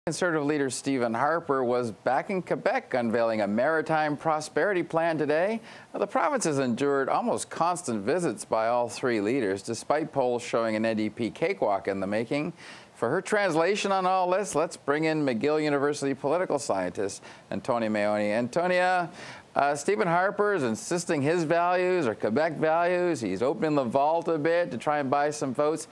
Conservative leader Stephen Harper was back in Quebec unveiling a maritime prosperity plan today. The province has endured almost constant visits by all three leaders, despite polls showing an NDP cakewalk in the making. For her translation on all this, let's bring in McGill University political scientist Antonia Maioni. Antonia, Stephen Harper is insisting his values are Quebec values. He's opening the vault a bit to try and buy some votes.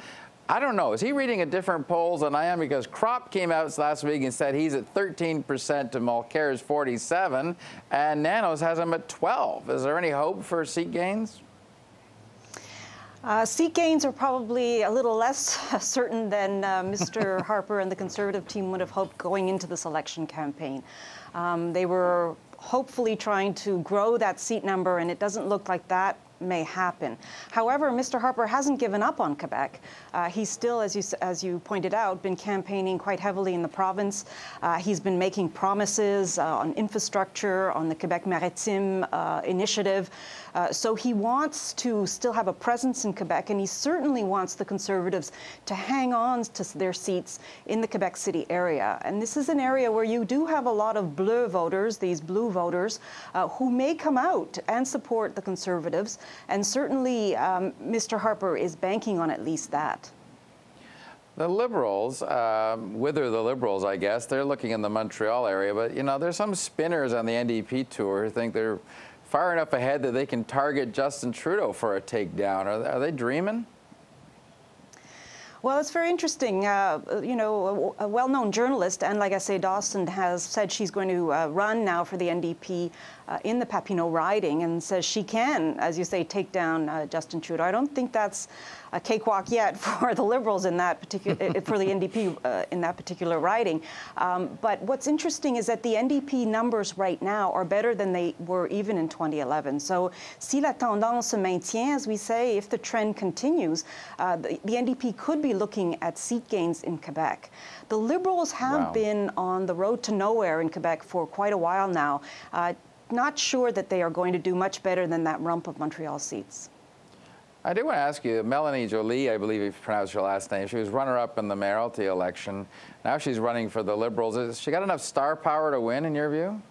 I don't know. Is he reading a different polls than I am? Because Crop came out last week and said he's at 13% to Mulcair's 47%, and Nanos has him at 12%. Is there any hope for seat gains? Seat gains are probably a little less certain than Mr. Harper and the Conservative team would have hoped going into this election campaign. They were hopefully trying to grow that seat number, and it doesn't look like that may happen. However, Mr. Harper hasn't given up on Quebec. He's still, as you pointed out, been campaigning quite heavily in the province. He's been making promises on infrastructure, on the Quebec Maritime initiative. So he wants to still have a presence in Quebec, and he certainly wants the Conservatives to hang on to their seats in the Quebec City area. And this is an area where you do have a lot of bleu voters, these blue voters, who may come out and support the Conservatives. And certainly, Mr. Harper is banking on at least that. The Liberals, wither the Liberals, I guess, they're looking in the Montreal area. But, you know, there's some spinners on the NDP tour who think they're far enough ahead that they can target Justin Trudeau for a takedown. Are they dreaming? Well, it's very interesting. You know, a well-known journalist, and like I say, Dawson has said she's going to run now for the NDP in the Papineau riding, and says she can, as you say, take down Justin Trudeau. I don't think that's a cakewalk yet for the Liberals in that particular, for the NDP in that particular riding. But what's interesting is that the NDP numbers right now are better than they were even in 2011. So, si la tendance se maintient, as we say, if the trend continues, the NDP could be looking at seat gains in Quebec. The Liberals have been on the road to nowhere in Quebec for quite a while now. Not sure that they are going to do much better than that rump of Montreal seats. I do want to ask you, Melanie Joly, I believe you pronounced her last name, she was runner-up in the mayoralty election. Now she's running for the Liberals. Has she got enough star power to win, in your view?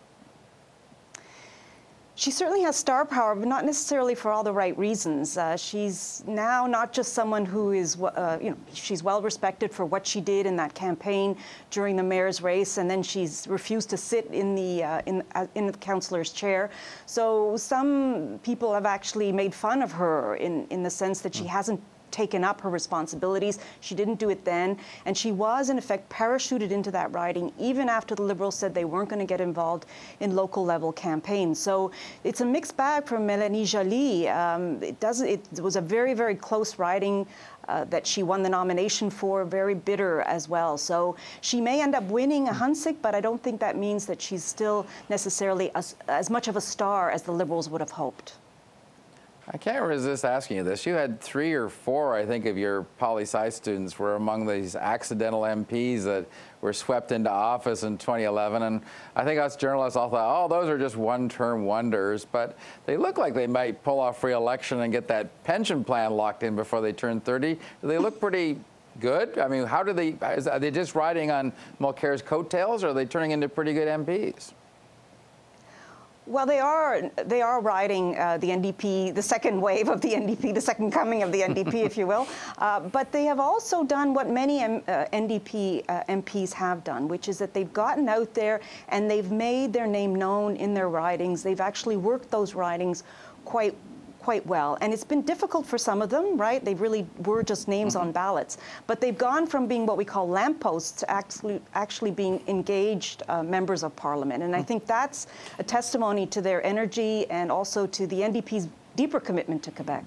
She certainly has star power, but not necessarily for all the right reasons. She's now not just someone who is, you know, she's well respected for what she did in that campaign during the mayor's race, and then she's refused to sit in the councillor's chair. So some people have actually made fun of her in the sense that she hasn't taken up her responsibilities. She didn't do it then, and she was in effect parachuted into that riding even after the Liberals said they weren't going to get involved in local level campaigns. So it's a mixed bag for Melanie Joly. It was a very, very close riding that she won the nomination for, very bitter as well. So she may end up winning a Hunsik, but I don't think that means that she's still necessarily as much of a star as the Liberals would have hoped. I can't resist asking you this. You had 3 or 4, I think, of your poli-sci students were among these accidental MPs that were swept into office in 2011. And I think us journalists all thought, oh, those are just one-term wonders. But they look like they might pull off re-election and get that pension plan locked in before they turn 30. Do they look pretty good? I mean, how do they, are they just riding on Mulcair's coattails, or are they turning into pretty good MPs? Well, they are riding the NDP, the second wave of the NDP, the second coming of the NDP, if you will. But they have also done what many NDP MPs have done, which is that they've gotten out there and they've made their name known in their ridings. They've actually worked those ridings quite well. And it's been difficult for some of them, right? They really were just names on ballots. But they've gone from being what we call lampposts to actually being engaged members of parliament. And I think that's a testimony to their energy and also to the NDP's deeper commitment to Quebec.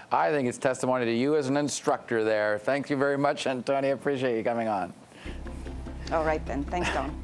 I think it's testimony to you as an instructor there. Thank you very much, Antonia. Appreciate you coming on. All right, then. Thanks, Don.